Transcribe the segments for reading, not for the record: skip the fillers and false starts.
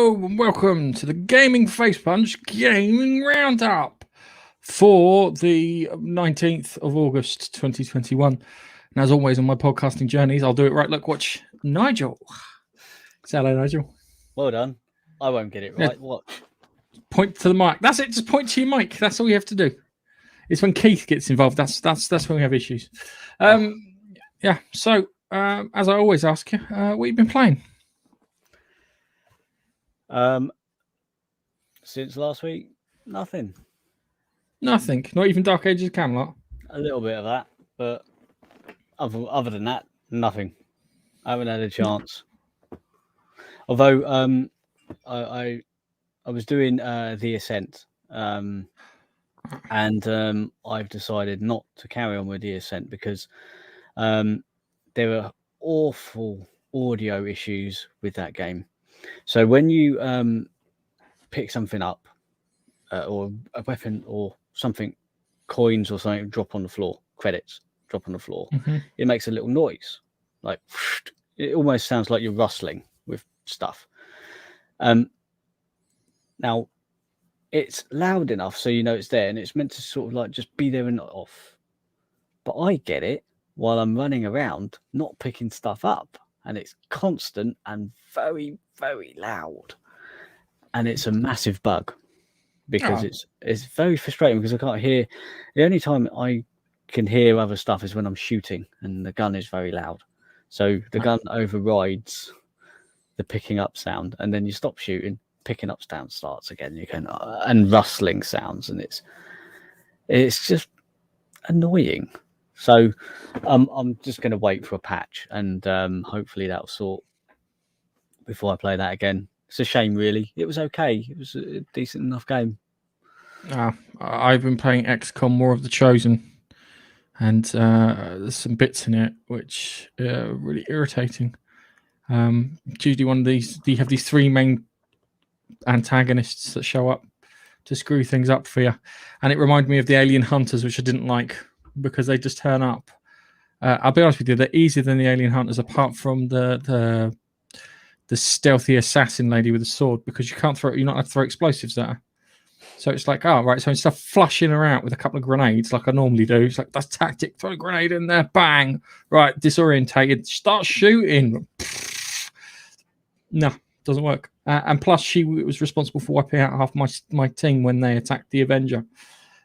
Hello and welcome to the Gaming Face Punch Gaming Roundup for the 19th of August 2021. And as always on my podcasting journeys, I'll do it right. Look, watch Nigel. Say hello, Nigel. Well done. I won't get it right. Watch. Point to the mic. That's it. Just point to your mic. That's all you have to do. It's when Keith gets involved. That's when we have issues. Yeah. So as I always ask you, what you been playing? Since last week, nothing. Nothing. Not even Dark Ages of Camelot. A little bit of that, but other than that, nothing. I haven't had a chance. Although I was doing the Ascent, and I've decided not to carry on with the Ascent because there are awful audio issues with that game. So when you pick something up, or a weapon or something, coins or something drop on the floor, credits drop on the floor, it makes a little noise. Like, it almost sounds like you're rustling with stuff. Now, it's loud enough so you know it's there, and it's meant to sort of like just be there and not off. But I get it while I'm running around, not picking stuff up. And it's constant and very, very loud. And it's a massive bug because it's very frustrating because I can't hear. The only time I can hear other stuff is when I'm shooting and the gun is very loud. So the gun overrides the picking up sound, and then you stop shooting, picking up sound starts again. You can and rustling sounds, and it's just annoying. So I'm just going to wait for a patch, and hopefully that'll sort before I play that again. It's a shame, really. It was okay. It was a decent enough game. I've been playing XCOM War of the Chosen, and there's some bits in it which are really irritating. Usually one of these, you have these three main antagonists that show up to screw things up for you, and it reminded me of the Alien Hunters, which I didn't like, because they just turn up. I'll be honest with you, they're easier than the Alien Hunters, apart from the stealthy assassin lady with a sword, because you're not allowed to throw explosives at her. So it's like, so instead of flushing her out with a couple of grenades like I normally do, it's like, that's tactic, throw a grenade in there, bang, right, disorientated, start shooting. No, doesn't work. And plus, she was responsible for wiping out half my team when they attacked the Avenger.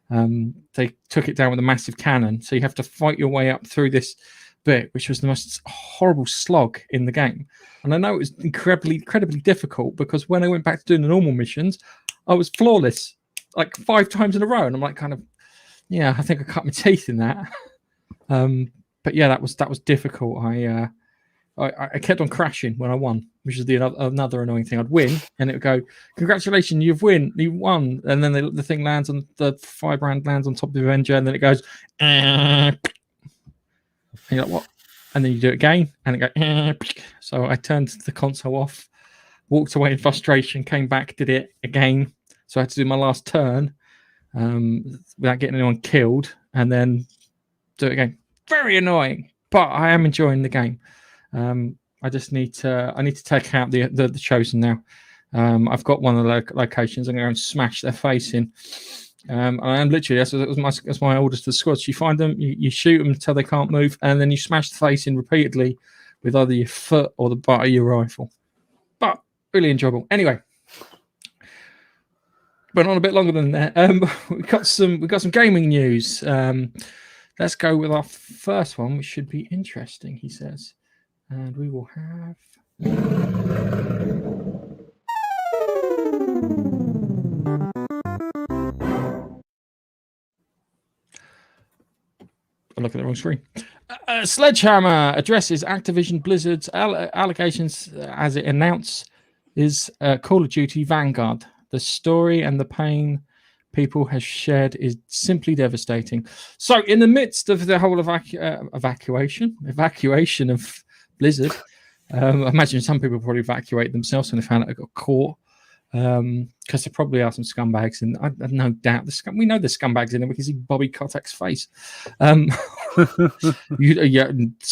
They took it down with a massive cannon, so you have to fight your way up through this bit, which was the most horrible slog in the game. And I know it was incredibly difficult, because when I went back to doing the normal missions, I was flawless like 5 times in a row, and I'm like, I think I cut my teeth in that. But yeah, that was difficult. I kept on crashing when I won, which is another annoying thing. I'd win, and it would go, "Congratulations, you won!" And then the thing lands on the firebrand lands on top of the Avenger, and then it goes, and you're like, "What?" And then you do it again, and it goes. So I turned the console off, walked away in frustration, came back, did it again. So I had to do my last turn without getting anyone killed, and then do it again. Very annoying, but I am enjoying the game. I just need to take out the Chosen now. I've got one of the locations. I'm going to go and smash their face in. And I am literally, that's my orders to the squad. So you find them, you shoot them until they can't move, and then you smash the face in repeatedly with either your foot or the butt of your rifle. But really enjoyable. Anyway, went on a bit longer than that. We got some gaming news. Let's go with our first one, which should be interesting, he says. And we will have... I look at the wrong screen. Sledgehammer addresses Activision Blizzard's allegations as it announced is Call of Duty Vanguard. The story and the pain people have shared is simply devastating. So in the midst of the whole evacuation of Blizzard, I imagine some people probably evacuate themselves when they found out they got caught, because there probably are some scumbags, and I have no doubt we know there's scumbags in there. We can see Bobby Kotick's face. This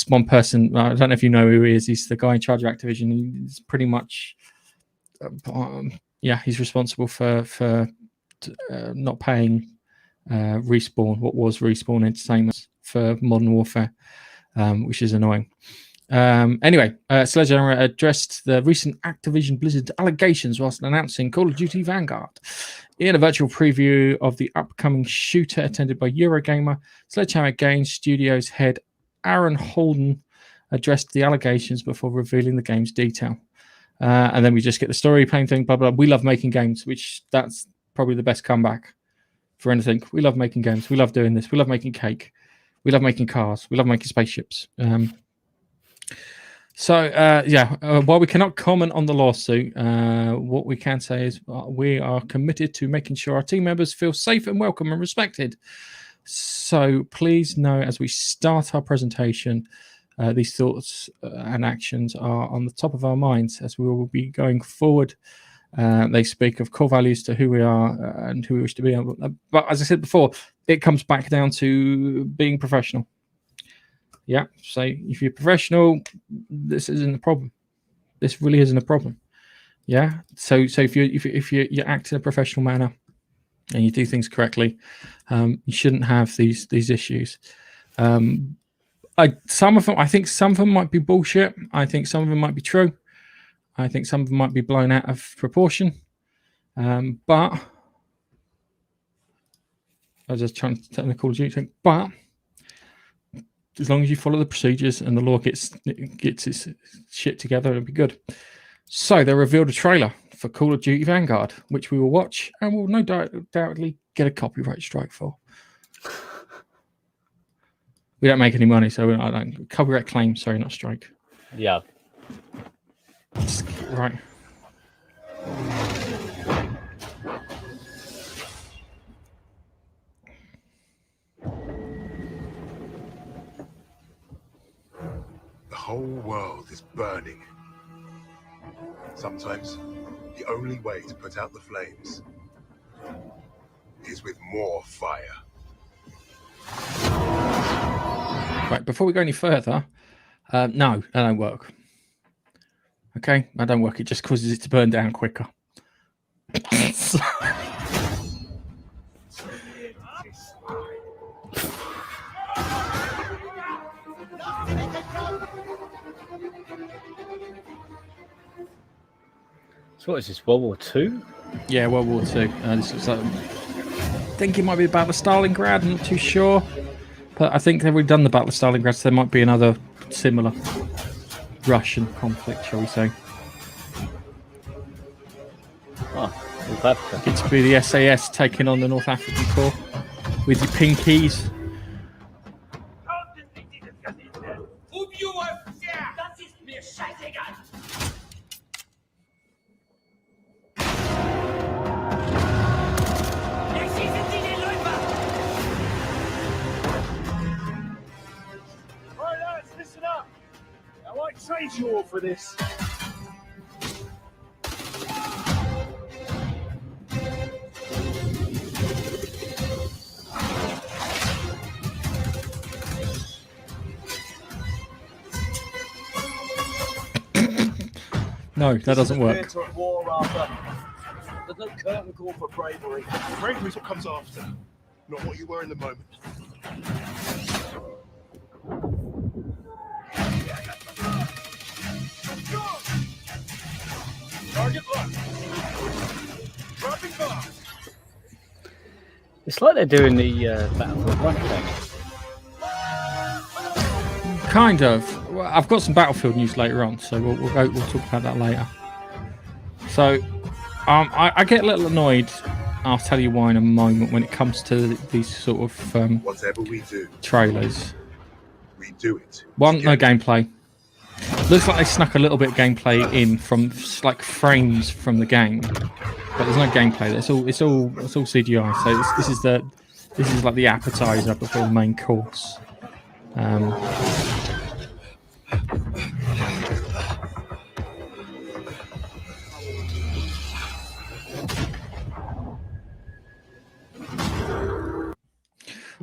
one person, I don't know if you know who he is. He's the guy in charge of Activision. He's pretty much yeah, he's responsible for not paying Respawn, what was Respawn Entertainment, for Modern Warfare, which is annoying. Anyway, Sledgehammer addressed the recent Activision Blizzard allegations whilst announcing Call of Duty Vanguard. In a virtual preview of the upcoming shooter attended by Eurogamer, Sledgehammer Games Studios head Aaron Holden addressed the allegations before revealing the game's detail. And then we just get the story, plain thing, blah, blah, blah. We love making games, which that's probably the best comeback for anything. We love making games. We love doing this. We love making cake. We love making cars. We love making spaceships. While we cannot comment on the lawsuit, what we can say is we are committed to making sure our team members feel safe and welcome and respected. So please know, as we start our presentation, these thoughts and actions are on the top of our minds as we will be going forward. They speak of core values to who we are and who we wish to be. But as I said before, it comes back down to being professional. Yeah, so if you're professional, this isn't a problem. This really isn't a problem. Yeah, so if you act in a professional manner and you do things correctly, you shouldn't have these issues. I think some of them might be bullshit. I think some of them might be true. I think some of them might be blown out of proportion. But I was just trying to technical thing. But as long as you follow the procedures and the law gets its shit together, it'll be good. So they revealed a trailer for Call of Duty Vanguard, which we will watch and will no doubtly get a copyright strike for. We don't make any money, so I don't copyright claim. Sorry, not strike. Yeah. Right. The whole world is burning. Sometimes the only way to put out the flames is with more fire. Right, before we go any further, no, that don't work. Okay, that don't work. It just causes it to burn down quicker. So what is this, World War II? Yeah, World War II. This looks like, I think it might be about the Stalingrad. I'm not too sure. But I think they've already done the Battle of Stalingrad, so there might be another similar Russian conflict, shall we say. Oh, North Africa. It's to be the SAS taking on the North African Corps with your pinkies. Trade you all for this. No, that doesn't work. There's no curtain call for bravery. Bravery's what comes after, not what you were in the moment. It's like they're doing the Battlefield 1 thing. Kind of. Well, I've got some Battlefield news later on, so we'll talk about that later. So, I get a little annoyed. I'll tell you why in a moment when it comes to these sort of whatever we do, trailers. We do it. One, no gameplay. Looks like they snuck a little bit of gameplay in from like frames from the game, but there's no gameplay. It's all CGI. So this is like the appetizer before the main course.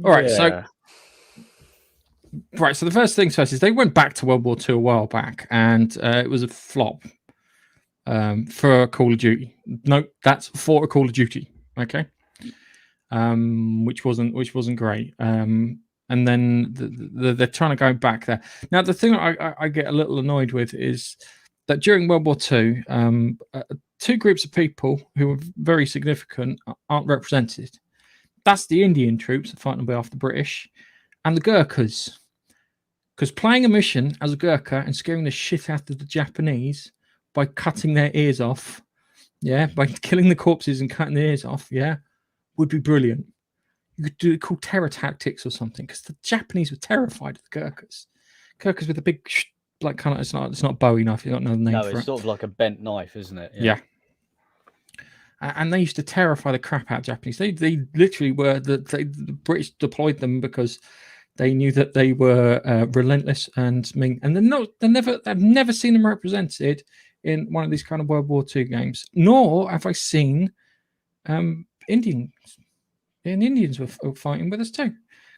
All right, yeah. So the first things first is they went back to World War II a while back, and it was a flop. for Call of Duty. No, that's for a Call of Duty. Okay, which wasn't great. And then they're trying to go back there. Now, the thing I get a little annoyed with is that during World War II, two groups of people who were very significant aren't represented. That's the Indian troops fighting on behalf of the British and the Gurkhas. Because playing a mission as a Gurkha and scaring the shit out of the Japanese by cutting their ears off, by killing the corpses and cutting their ears off, would be brilliant. You could do it called terror tactics or something, because the Japanese were terrified of the Gurkhas. Gurkhas with a big, like, kind of, it's not a Bowie knife. You got another name for it. No, it's sort of like a bent knife, isn't it? Yeah. And they used to terrify the crap out of Japanese. They literally were the British deployed them because they knew that they were relentless and mean. And I've never seen them represented in one of these kind of World War II games. Nor have I seen Indians. And Indians were fighting with us too,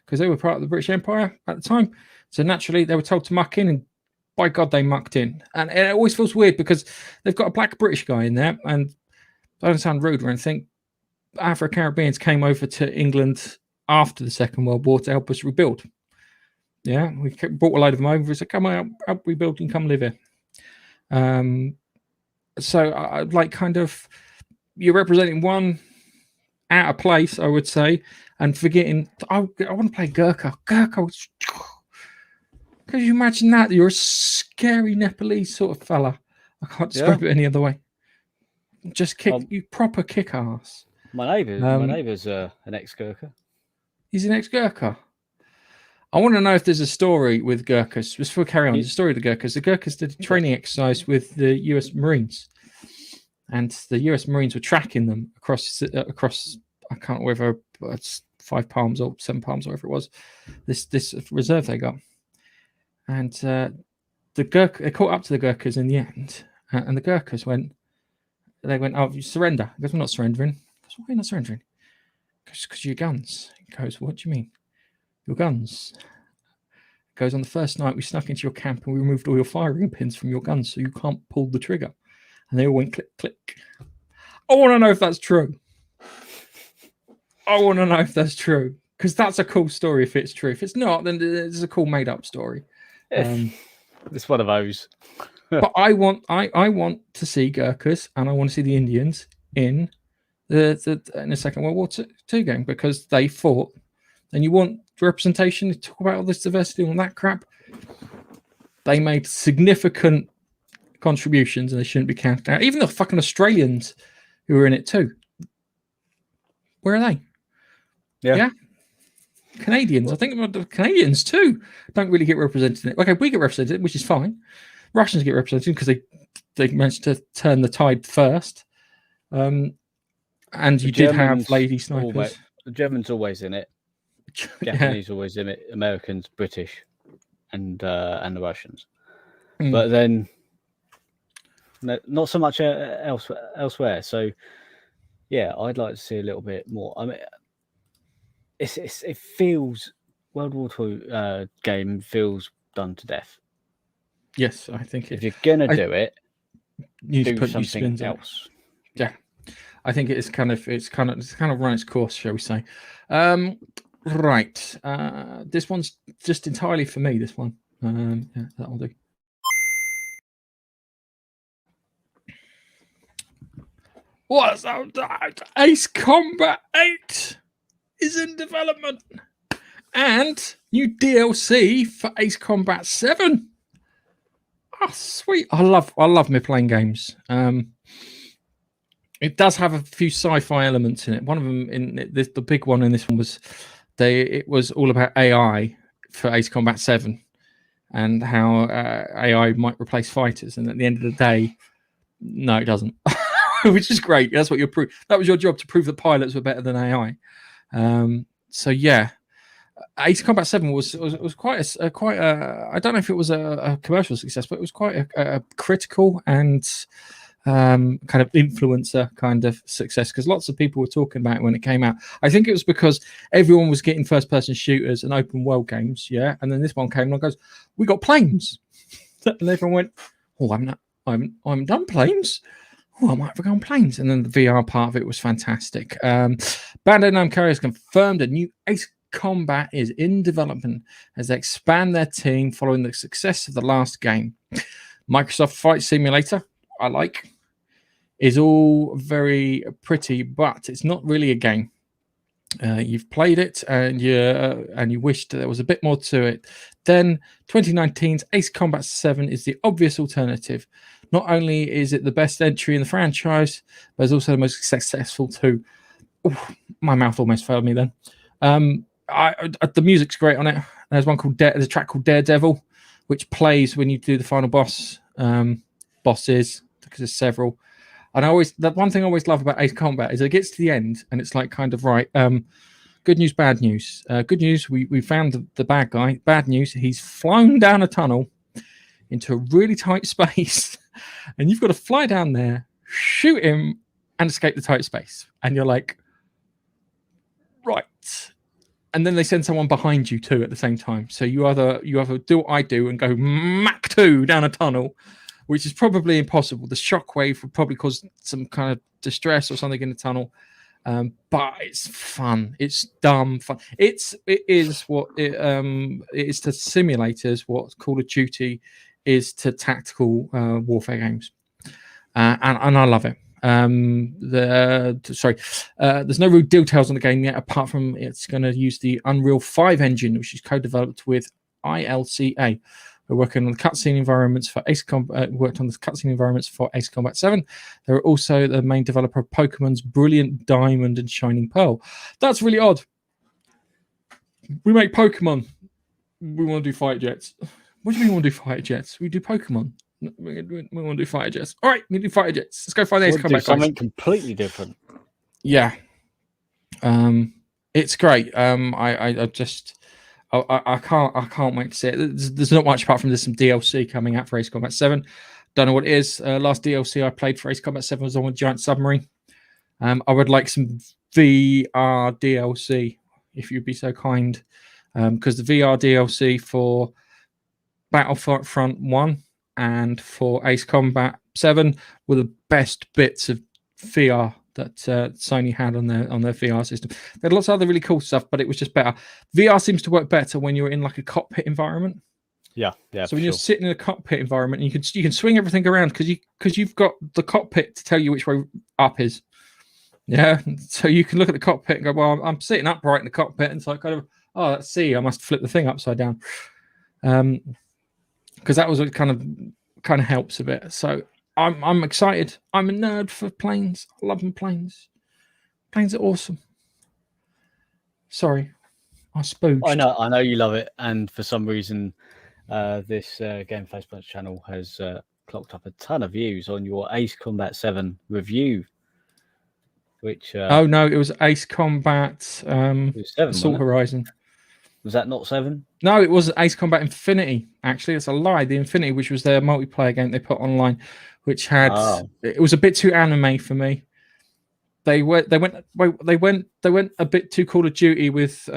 because they were part of the British Empire at the time. So naturally, they were told to muck in, and by God, they mucked in. And it always feels weird because they've got a black British guy in there, and I don't sound rude or anything. Afro-Caribbeans came over to England after the Second World War to help us rebuild. Yeah, we brought a load of them over. We said, come on, help rebuild and come live here. So I like kind of, you're representing one out of place, I would say, and forgetting, I want to play Gurkha. Gurkha, could you imagine that? You're a scary Nepalese sort of fella. I can't describe it any other way. Just kick, you proper kick ass. My neighbour's an ex-Gurkha. He's an ex-Gurkha. I want to know if there's a story with Gurkhas. Just before we carry on, the story of the Gurkhas. The Gurkhas did a training exercise with the US Marines, and the US Marines were tracking them across. I can't know whether it's 5 palms or 7 palms, or whatever it was. This reserve they got, and the Gurkha, they caught up to the Gurkhas in the end, and the Gurkhas went. They went, oh, you surrender. He goes, we're not surrendering. He goes, why are you not surrendering? Because your guns. He goes, what do you mean? Your guns. He goes, on the first night, we snuck into your camp and we removed all your firing pins from your guns so you can't pull the trigger. And they all went click, click. I want to know if that's true. I want to know if that's true. Because that's a cool story if it's true. If it's not, then it's a cool made-up story. It's one of those. But I want to see Gurkhas and I want to see the Indians in the Second World War II game, because they fought. And you want representation to talk about all this diversity and all that crap. They made significant contributions and they shouldn't be counted out. Even the fucking Australians who were in it too. Where are they? Yeah. Canadians. I think about the Canadians too don't really get represented in it. Okay, we get represented, which is fine. Russians get represented because they managed to turn the tide first. And you did have lady snipers. The Germans always in it. Japanese always in it. Americans, British, and the Russians. But then not so much elsewhere. So yeah, I'd like to see a little bit more. I mean, it feels World War II game feels done to death. Yes, I think if you're gonna do it, you do put something else. Yeah, I think it's kind of run its course, shall we say? Right. This one's just entirely for me. This one, yeah, that'll do. What's up? Ace Combat 8 is in development, and new DLC for Ace Combat 7. Oh, sweet! I love me playing games. It does have a few sci-fi elements in it. One of them, the big one in this one was it was all about AI for Ace Combat 7 and how AI might replace fighters. And at the end of the day, no, it doesn't, which is great. That's what that was your job, to prove that pilots were better than AI. So yeah. Ace Combat 7 was quite a I don't know if it was a commercial success, but it was quite a critical and kind of influencer kind of success, because lots of people were talking about it when it came out. I think it was because everyone was getting first-person shooters and open world games, yeah. And then this one came along and goes, "We got planes," and everyone went, "Oh, I'm done planes. Oh, I might have gone planes. And then the VR part of it was fantastic. Bandai Namco has confirmed a new Ace Combat is in development as they expand their team following the success of the last game. Microsoft Flight Simulator, I like, is all very pretty, but it's not really a game. You've played it and you wished there was a bit more to it. Then 2019's Ace Combat 7 is the obvious alternative. Not only is it the best entry in the franchise, but it's also the most successful too. Ooh, my mouth almost failed me then. The music's great on it. There's one called there's a track called Daredevil, which plays when you do the final bosses, because there's several. And the one thing I always love about Ace Combat is it gets to the end and it's like kind of right. Good news, bad news. Good news, we found the bad guy. Bad news, he's flown down a tunnel into a really tight space, and you've got to fly down there, shoot him, and escape the tight space. And you're like, right. And then they send someone behind you too at the same time. So you either do what I do and go Mach 2 down a tunnel, which is probably impossible. The shockwave would probably cause some kind of distress or something in the tunnel. But it's fun. It's dumb fun. It is to simulators what Call of Duty is to tactical warfare games, and I love it. There's no real details on the game yet, apart from it's going to use the Unreal 5 engine, which is co-developed with ILCA. We're working on the cutscene environments for Ace Combat. Worked on the cutscene environments for Ace Combat 7. They're also the main developer of Pokemon's Brilliant Diamond and Shining Pearl. That's really odd. We make Pokemon. We want to do fighter jets. What do you mean we want to do fighter jets? We do Pokemon. We want to do fighter jets. All right, we do fighter jets. Let's go find Ace Combat. Something completely different. Yeah. It's great. I can't wait to see it. There's not much apart from there's some DLC coming out for Ace Combat 7. Don't know what it is. Last DLC I played for Ace Combat 7 was on a giant submarine. I would like some VR DLC if you'd be so kind, because the VR DLC for Battlefront 1 and for Ace Combat 7 were the best bits of VR that Sony had on their VR system. They had lots of other really cool stuff, but it was just better. VR seems to work better when you're in like a cockpit environment. Yeah. So when you're sitting in a cockpit environment, you can swing everything around because you've got the cockpit to tell you which way up is. Yeah, so you can look at the cockpit and go, well, I'm sitting upright in the cockpit, and it's like kind of, oh, let's see, I must flip the thing upside down, because that was what kind of helps a bit. So I'm excited. I'm a nerd for planes. I love planes. Planes are awesome. Sorry, I spooked. I know you love it, and for some reason, this Game Face Punch channel has clocked up a ton of views on your Ace Combat 7 review. Which? Oh no, it was Ace Combat 7, Assault Horizon. Was that not 7? No, it was Ace Combat Infinity. Actually, it's a lie. The Infinity, which was their multiplayer game they put online, which had it was a bit too anime for me. They went a bit too Call of Duty with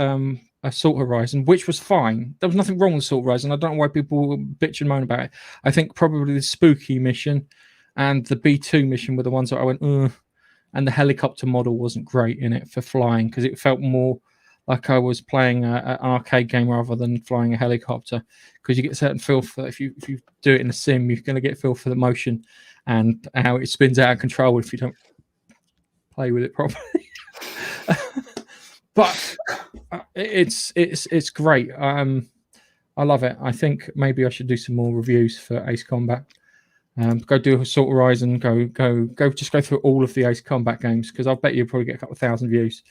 Assault Horizon, which was fine. There was nothing wrong with Assault Horizon. I don't know why people bitch and moan about it. I think probably the spooky mission and the B2 mission were the ones that I went, ugh. And the helicopter model wasn't great in it for flying, because it felt more like I was playing an arcade game rather than flying a helicopter, because you get a certain feel for, if you do it in a sim, you're going to get a feel for the motion and how it spins out of control if you don't play with it properly. But it's great. I love it. I think maybe I should do some more reviews for Ace Combat. Go do Assault Horizon. Go. Just go through all of the Ace Combat games, because I'll bet you'll probably get a couple of thousand views.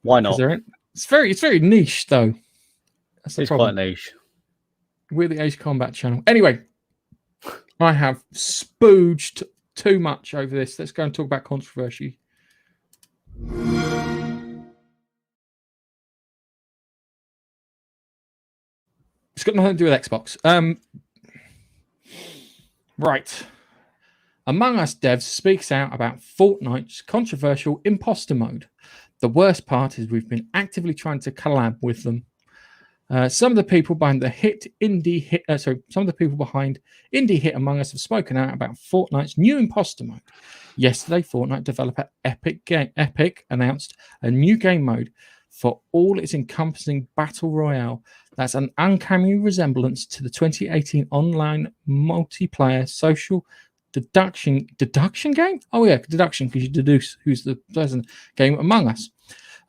Why not? It's very niche though. That's the problem. Quite niche. We're the Ace Combat channel. Anyway, I have spooged too much over this. Let's go and talk about controversy. It's got nothing to do with Xbox. Right. Among Us devs speaks out about Fortnite's controversial imposter mode. The worst part is we've been actively trying to collab with them. Some of the people behind some of the people behind indie hit Among Us have spoken out about Fortnite's new imposter mode. Yesterday, Fortnite developer Epic announced a new game mode for all its encompassing battle royale. That's an uncanny resemblance to the 2018 online multiplayer social deduction game. Oh yeah, deduction, because you deduce who's the person game Among Us.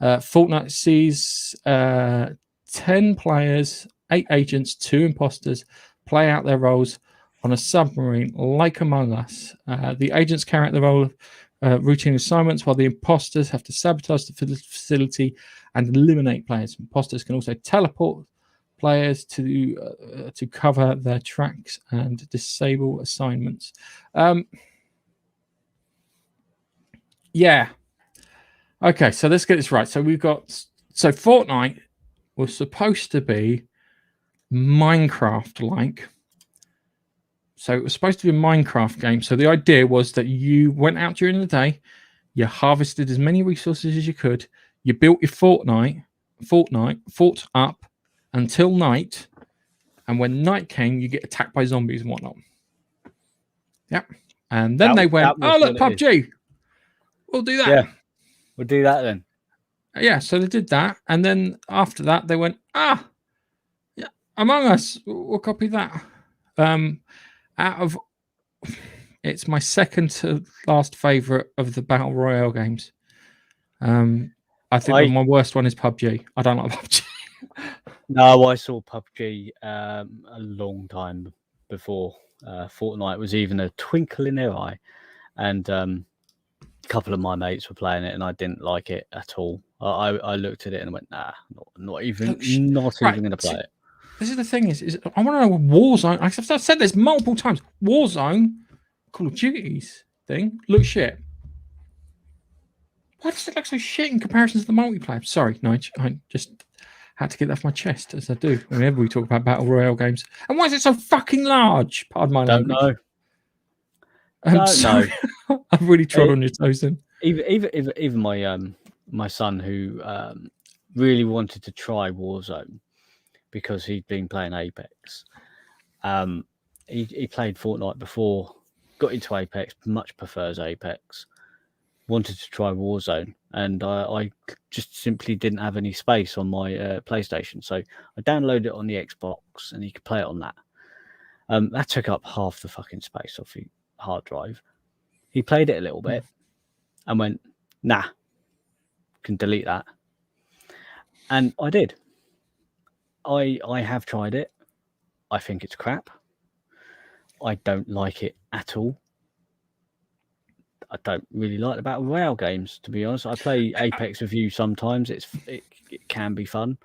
Fortnite sees 10 players, 8 agents, 2 imposters play out their roles on a submarine like Among Us. The agents carry out the role of routine assignments, while the imposters have to sabotage the facility and eliminate players. Imposters can also teleport players to cover their tracks and disable assignments. Yeah. Okay, so let's get this right. So Fortnite was supposed to be Minecraft-like. So it was supposed to be a Minecraft game. So the idea was that you went out during the day, you harvested as many resources as you could, you built your fort up until night, and when night came, you get attacked by zombies and whatnot. Yep. And then they went, oh, look, PUBG. We'll do that. Yeah, we'll do that then. Yeah, so they did that. And then after that, they went, yeah, Among Us, we'll copy that. It's my second to last favorite of the Battle Royale games. I think my worst one is PUBG. I don't like PUBG. No, I saw PUBG a long time before Fortnite was even a twinkle in their eye. And a couple of my mates were playing it and I didn't like it at all. I looked at it and went, nah, not even going to play it. This is the thing is I want to know Warzone. I've said this multiple times. Warzone, Call of Duty's thing, looks shit. Why does it look so shit in comparison to the multiplayer? Sorry, Nige. I just had to get that off my chest, as I do whenever we talk about Battle Royale games. And why is it so fucking large? Pardon my language. Don't know. Sorry. I've really trod on your toes then. Even my son, who really wanted to try Warzone because he'd been playing Apex. He played Fortnite before, got into Apex, much prefers Apex. Wanted to try Warzone, and I just simply didn't have any space on my PlayStation, so I downloaded it on the Xbox, and he could play it on that. That took up half the fucking space off the hard drive. He played it a little bit, and went, "Nah, can delete that." And I did. I have tried it. I think it's crap. I don't like it at all. I don't really like the Battle Royale games, to be honest. I play Apex with you sometimes. It can be fun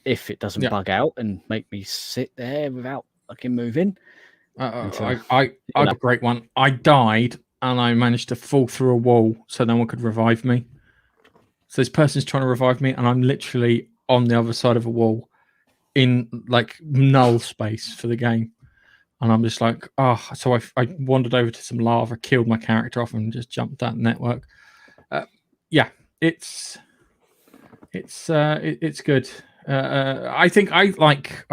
if it doesn't bug out and make me sit there without fucking moving. I had a great one. I died and I managed to fall through a wall so no one could revive me. So this person's trying to revive me and I'm literally on the other side of a wall in like null space for the game. And I'm just like, so I wandered over to some lava, killed my character off, and just jumped that network. It's good. I think I like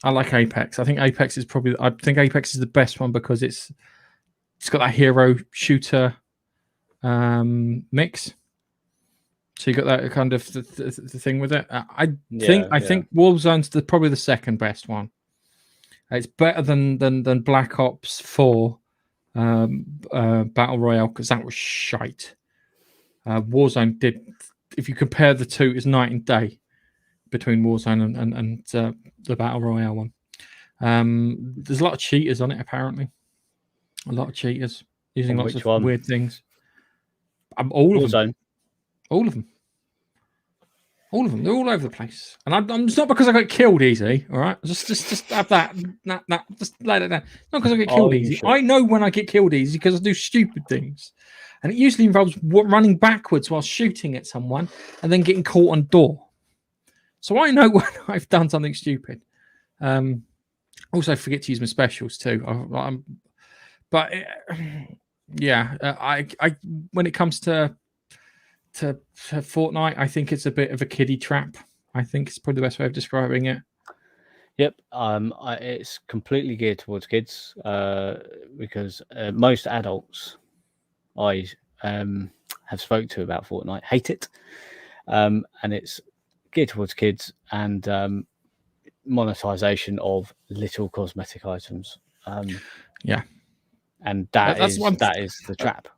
Apex. I think Apex is the best one because it's got that hero shooter mix. So you got that kind of the thing with it. I think Warzone's probably the second best one. It's better than Black Ops 4 Battle Royale because that was shite. Warzone did. If you compare the two, it's night and day between Warzone and the Battle Royale one. There's a lot of cheaters on it apparently. A lot of cheaters using lots of weird things. All of them. All of them. They're all over the place. And it's not because I got killed easy, all right? Just have that. Just lay that down. Not because I get killed easy. Sure. I know when I get killed easy because I do stupid things. And it usually involves running backwards while shooting at someone and then getting caught on door. So I know when I've done something stupid. Also forget to use my specials too. I when it comes to Fortnite, I think it's a bit of a kiddie trap. I think it's probably the best way of describing it. Yep. It's completely geared towards kids because most adults I have spoke to about Fortnite hate it, and it's geared towards kids and monetization of little cosmetic items. Yeah, and that's that is the trap.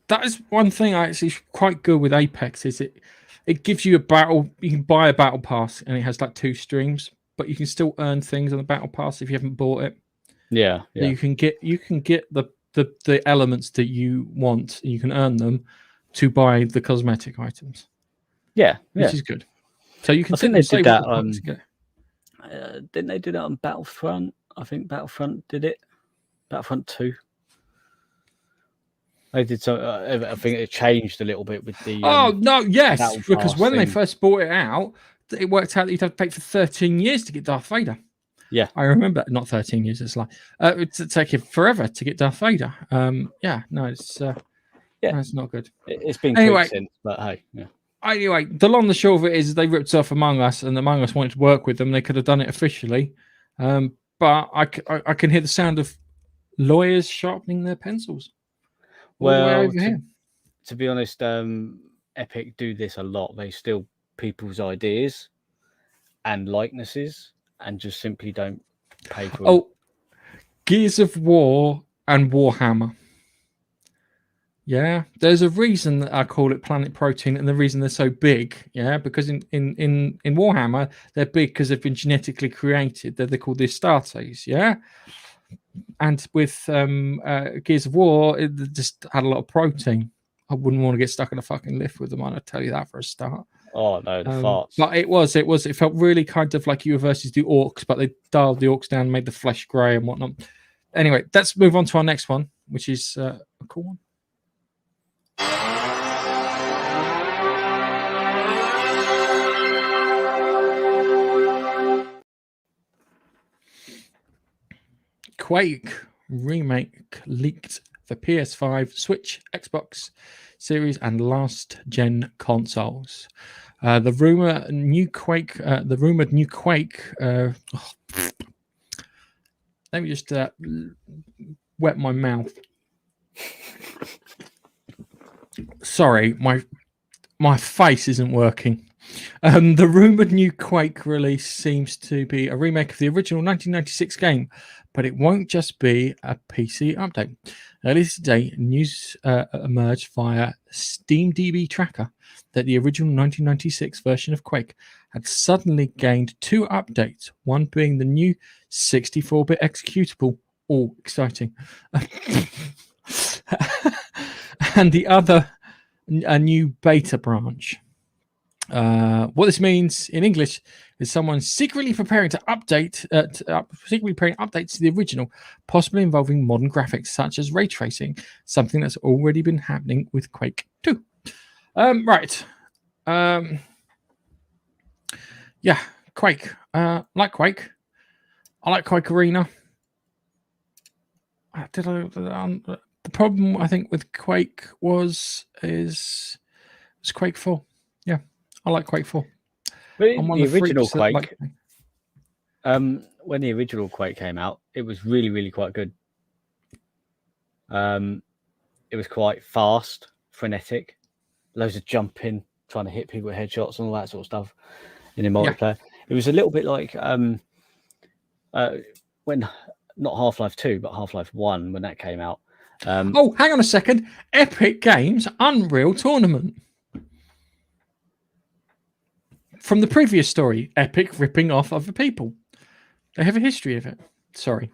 That is one thing I actually quite good with Apex is it gives you a battle. You can buy a battle pass and it has like 2 streams, but you can still earn things on the battle pass if you haven't bought it. Yeah. So you can get the elements that you want. You can earn them to buy the cosmetic items. Yeah, which is good. So you can. I think they did that. Didn't they do that on Battlefront? I think Battlefront did it. Battlefront 2. They did so. I think it changed a little bit with the. Yes, because when they thing. first brought it out, it worked out that you'd have to pay for 13 years to get Darth Vader. Yeah, I remember. Not 13 years. It's like to take it forever to get Darth Vader. It's not good. It's been tweaked since, but hey, yeah. Anyway, the long and the short of it is they ripped off Among Us, and Among Us wanted to work with them. They could have done it officially, but I can hear the sound of lawyers sharpening their pencils. Well, to be honest, Epic do this a lot. They steal people's ideas and likenesses and just simply don't pay for them. Gears of War and Warhammer. Yeah, there's a reason that I call it Planet Protein, and the reason they're so big, because in Warhammer they're big because they've been genetically created. They're called the Astartes, and with Gears of War, it just had a lot of protein. I wouldn't want to get stuck in a fucking lift with them. I'll tell you that for a start. Oh no, the farts! But it felt really kind of like you were versus the orcs, but they dialed the orcs down, made the flesh grey and whatnot. Anyway, let's move on to our next one, which is a cool one. Quake remake leaked for PS5, Switch, Xbox Series, and last-gen consoles. The rumored new Quake. Let me just wet my mouth. Sorry, my face isn't working. The rumored new Quake release seems to be a remake of the original 1996 game, but it won't just be a PC update. Earlier today, news emerged via SteamDB Tracker that the original 1996 version of Quake had suddenly gained 2 updates, one being the new 64-bit executable, all exciting, and the other a new beta branch. What this means in English is someone secretly preparing updates to the original, possibly involving modern graphics such as ray tracing, something that's already been happening with Quake 2. Quake. Like Quake. I like Quake Arena. The problem I think with Quake was Quake 4. Yeah, I like Quake 4. The original Quake, when the original Quake came out, it was really, really quite good. It was quite fast, frenetic, loads of jumping, trying to hit people with headshots and all that sort of stuff in the multiplayer. It was a little bit like when not Half-Life 2, but Half-Life 1 when that came out. Hang on a second. Epic Games Unreal Tournament. From the previous story, Epic ripping off other people. They have a history of it. Sorry.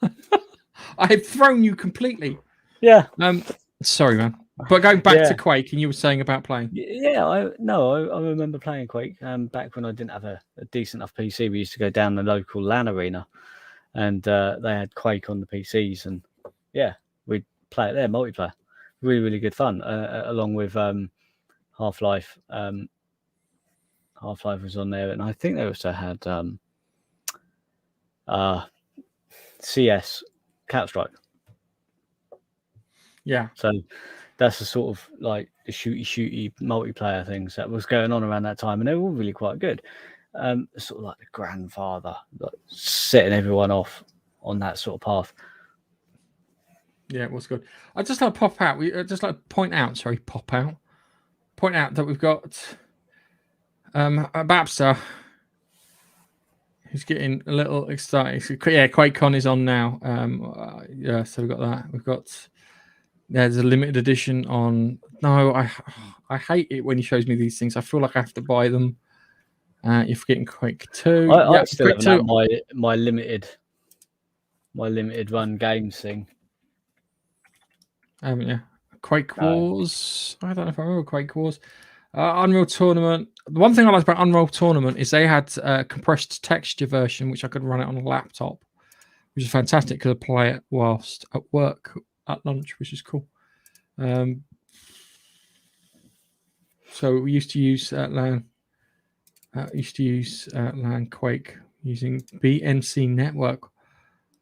I have thrown you completely. Yeah. Sorry, man. But going back to Quake, and you were saying about playing. Yeah, I remember playing Quake back when I didn't have a decent enough PC. We used to go down the local LAN arena, and they had Quake on the PCs, and we'd play it there, multiplayer. Really, really good fun, along with Half-Life. Half-Life was on there, and I think they also had CS, Counter-Strike. Yeah. So That's the sort of like the shooty multiplayer things that was going on around that time, and they were all really quite good. Sort of like the grandfather, like setting everyone off on that sort of path. Yeah, it was good. I just like pop out. We just like point out that we've got a Babster who's getting a little excited. So, yeah, QuakeCon is on now. Yeah, so we've got that. We've got there's a limited edition on. No, I hate it when he shows me these things. I feel like I have to buy them. You're forgetting Quake 2. I still haven't had my limited run games thing. Haven't you? Quake Wars. I don't know if I remember Quake Wars. Unreal Tournament. The one thing I liked about Unreal Tournament is they had a compressed texture version, which I could run it on a laptop, which is fantastic because I play it whilst at work at lunch, which is cool. So we used to use LAN. LAN Quake using BNC Network.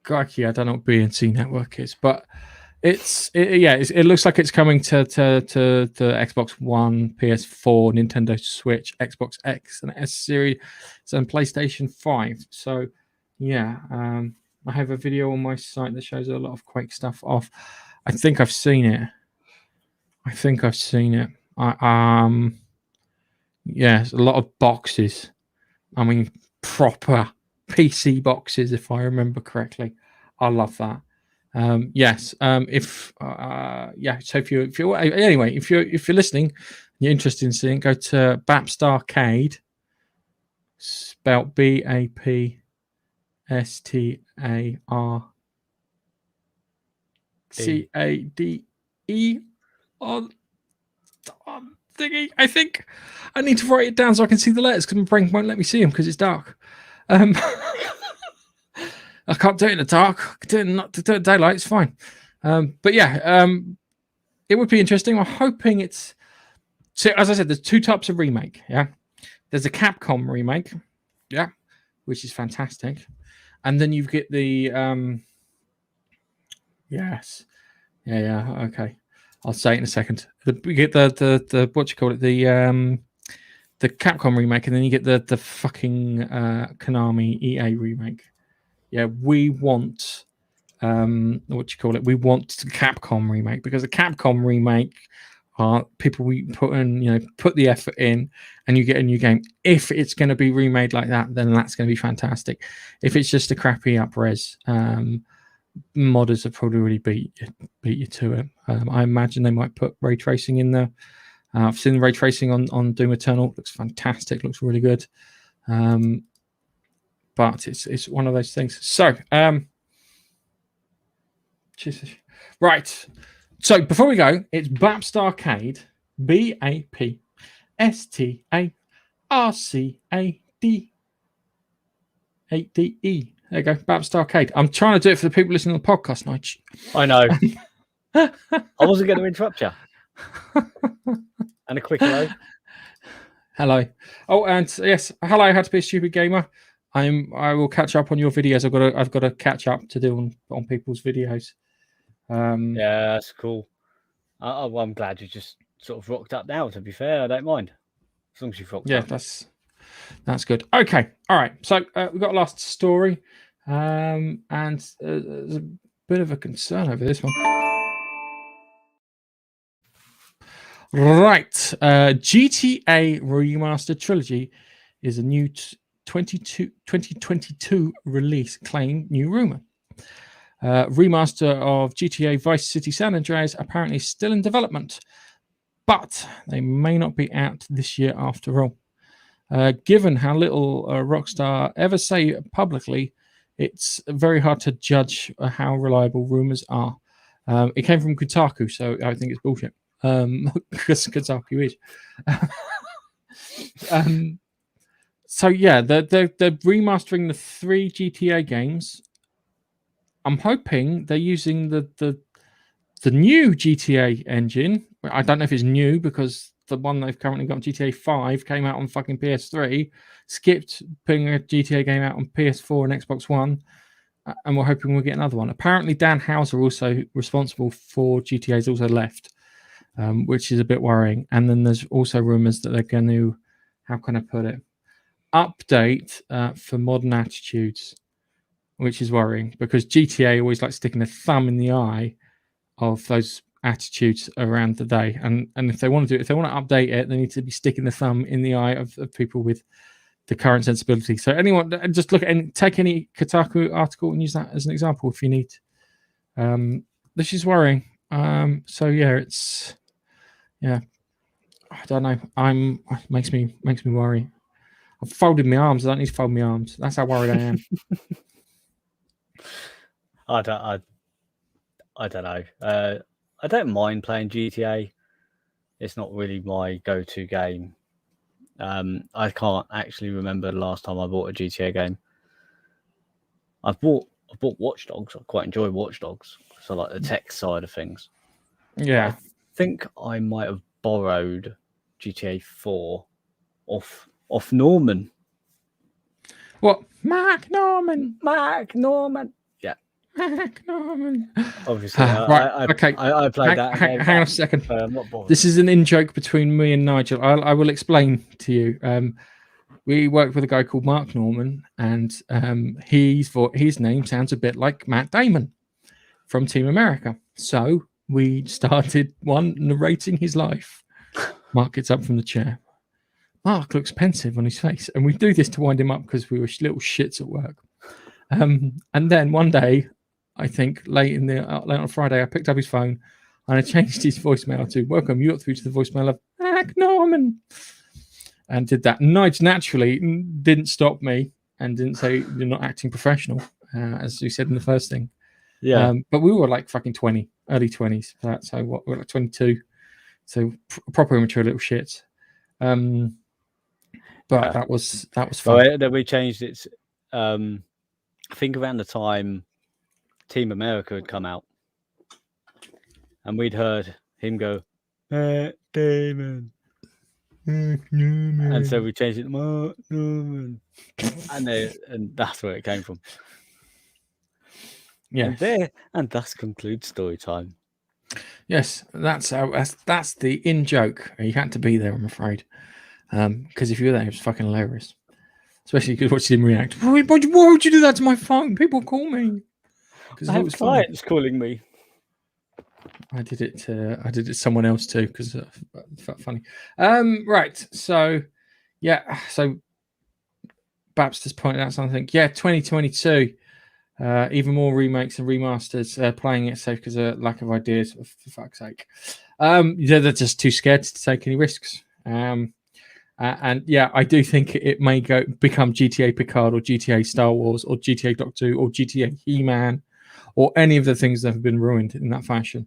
Crikey, I don't know what BNC Network is, but it looks like it's coming to Xbox One, PS4, Nintendo Switch, Xbox X, and S series, and PlayStation 5. So yeah, I have a video on my site that shows a lot of Quake stuff off. I think I've seen it. Yes, a lot of boxes. I mean, proper PC boxes, if I remember correctly. I love that. Yes. So if you're listening, you're interested in seeing, go to Bapstarcade, spelled BAPSTARCADE on thingy. I think I need to write it down so I can see the letters because my brain won't let me see them because it's dark. I can't do it in the dark. I can do it in daylight. It's fine. But yeah, it would be interesting. I'm hoping it's. So as I said, there's two types of remake. Yeah, there's a Capcom remake. Yeah, which is fantastic, and then you get the. Yes. Yeah. Okay. I'll say it in a second. We get the what you call it, the Capcom remake, and then you get the fucking Konami EA remake. Yeah, we want what you call it. We want the Capcom remake because the Capcom remake are people we put the effort in, and you get a new game. If it's going to be remade like that, then that's going to be fantastic. If it's just a crappy up-res, modders have probably really beat you to it. I imagine they might put ray tracing in there. I've seen the ray tracing on Doom Eternal. Looks fantastic. Looks really good. But it's one of those things. So, right. So before we go, it's Bapstarcade, BAPSTARCADE. There you go, Bapstarcade. I'm trying to do it for the people listening to the podcast, Nige. I know. I wasn't going to interrupt you. And a quick hello. Hello. Oh, and yes, hello. How to be a stupid gamer. I will catch up on your videos. I've got to catch up to do on people's videos. Yeah, that's cool. Well, I'm glad you just sort of rocked up now. To be fair, I don't mind as long as you've rocked up. Yeah, that's good. Okay, all right. So we've got a last story, and there's a bit of a concern over this one. Right, GTA Remastered Trilogy is a new 2022 release, claimed new rumor. Remaster of GTA Vice City San Andreas apparently still in development, but they may not be out this year after all. Given how little Rockstar ever say publicly, it's very hard to judge how reliable rumors are. It came from Kotaku, so I think it's bullshit. Because Kotaku is. So yeah, they're remastering the 3 GTA games. I'm hoping they're using the new GTA engine. I don't know if it's new because the one they've currently got on GTA 5 came out on fucking PS3, skipped putting a GTA game out on PS4 and Xbox One, and we're hoping we'll get another one. Apparently Dan Houser, also responsible for GTA's, also left. which is a bit worrying. And then there's also rumors that they're going to, how can I put it, update for modern attitudes, which is worrying because GTA always like sticking a thumb in the eye of those attitudes around the day. And if they want to do it, if they want to update it, they need to be sticking the thumb in the eye of people with the current sensibility. So anyone, just look at and take any Kotaku article and use that as an example if you need. This is worrying. So yeah, it's I don't know. Makes me worry. I've folded my arms. I don't need to fold my arms. That's how worried I am. I don't know. I don't mind playing GTA. It's not really my go-to game. I can't actually remember the last time I bought a GTA game. I've bought Watch Dogs. I quite enjoy Watch Dogs. So like the tech side of things. Yeah. I think I might have borrowed GTA 4 off Norman. What? Mark Norman. Yeah. Mark Norman. Obviously. Right. Okay. I played that. Hang on a second. I'm not bothered. This is an in-joke between me and Nigel. I will explain to you. We worked with a guy called Mark Norman, and his name sounds a bit like Matt Damon from Team America. So we started narrating his life. Mark gets up from the chair. Mark looks pensive on his face, and we do this to wind him up because we were little shits at work. And then one day, I think late on Friday, I picked up his phone and I changed his voicemail to "Welcome, you got through to the voicemail of Mark Norman," and did that. Nigel naturally didn't stop me and didn't say you're not acting professional, as you said in the first thing. Yeah. But we were like fucking 20, early 20s for that. So what? We're like 22. So proper immature little shits. But that was fun. So then we changed it. I think around the time Team America had come out, and we'd heard him go, Matt Damon. And so we changed it to Matt Damon. and that's where it came from. Yeah. And thus concludes story time. Yes, that's the in joke. You had to be there, I'm afraid. Because if you were there, it was fucking hilarious. Especially because watching him react. Why would you do that to my phone? People call me. I have clients calling me. I did it to someone else too because it felt funny. Right. So yeah. So Babs just pointed out something. Yeah, 2022. Even more remakes and remasters. Playing it safe because of lack of ideas. For fuck's sake. They're just too scared to take any risks. And yeah, I do think it may become GTA Picard or GTA Star Wars or GTA Doctor Who or GTA He-Man or any of the things that have been ruined in that fashion.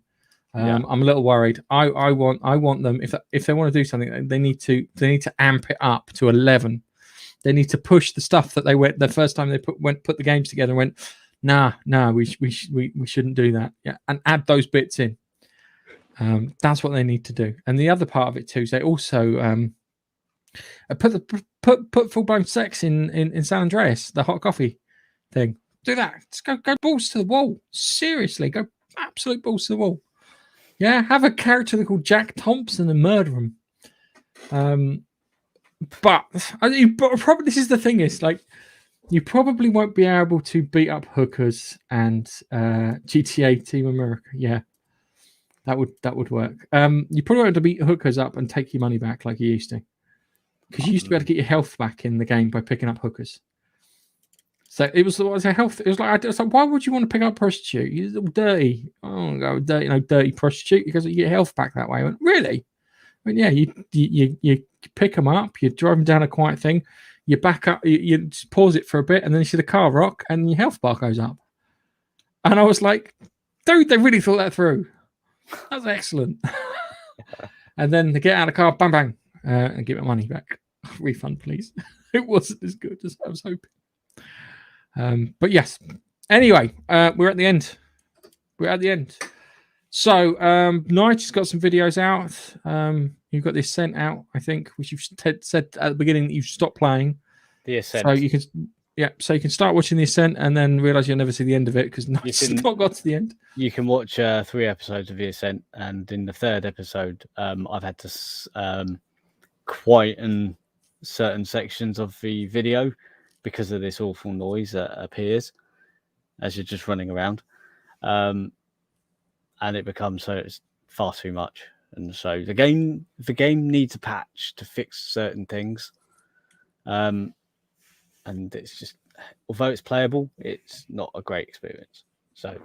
I'm a little worried. I want them if they want to do something, they need to amp it up to 11. They need to push the stuff that they went the first time they put the games together and went, nah, we shouldn't do that. Yeah, and add those bits in. That's what they need to do. And the other part of it too is they also put full blown sex in San Andreas, the hot coffee thing. Do that. Just go balls to the wall. Seriously, go absolute balls to the wall. Yeah, have a character called Jack Thompson and murder him. But probably this is the thing is like you probably won't be able to beat up hookers and GTA Team America. Yeah, that would work. You probably won't have to beat hookers up and take your money back like you used to. Because you used to be able to get your health back in the game by picking up hookers. So it was a health. It was like why would you want to pick up a prostitute? You're dirty. I don't go dirty prostitute because you get health back that way. I went, really? I mean, yeah, you pick them up. You drive them down a quiet thing. You back up. You pause it for a bit, and then you see the car rock, and your health bar goes up. And I was like, dude, they really thought that through. That's excellent. And then they get out of the car, bang bang. And get my money back. Refund, please. It wasn't as good as I was hoping. But yes. Anyway, we're at the end. So, Nigel's got some videos out. You've got the Ascent out, I think, which you've said at the beginning that you've stopped playing. The Ascent. So you can Yeah, so you can start watching The Ascent and then realize you'll never see the end of it because You it's can- not got to the end. You can watch 3 episodes of The Ascent, and in the 3rd episode, I've had to quieten certain sections of the video because of this awful noise that appears as you're just running around, and it becomes so it's far too much. And so the game needs a patch to fix certain things, and it's just, although it's playable, it's not a great experience. So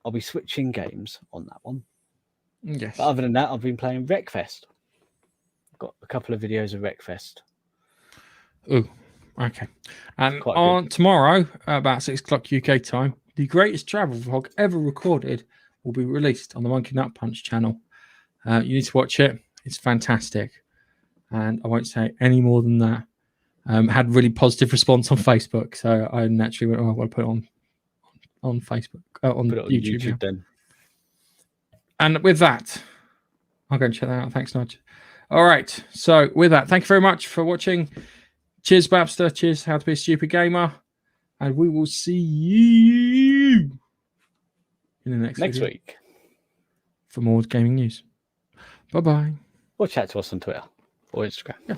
I'll be switching games on that one. Yes. But other than that, I've been playing Wreckfest. I've got a couple of videos of Wreckfest. Oh, okay. And Quite on tomorrow, about 6 o'clock UK time, the greatest travel vlog ever recorded will be released on the Monkey Nut Punch channel. You need to watch it. It's fantastic. And I won't say any more than that. Had really positive response on Facebook. So I naturally went, oh, I want to put it on Facebook, on Put it on YouTube. YouTube then. And with that, I'll go and check that out. Thanks, Nigel. All right. So with that, thank you very much for watching. Cheers, Babster. Cheers, How to Be a Stupid Gamer. And we will see you in the next video week. for more gaming news. Bye-bye. Or chat to us on Twitter or Instagram. Yeah.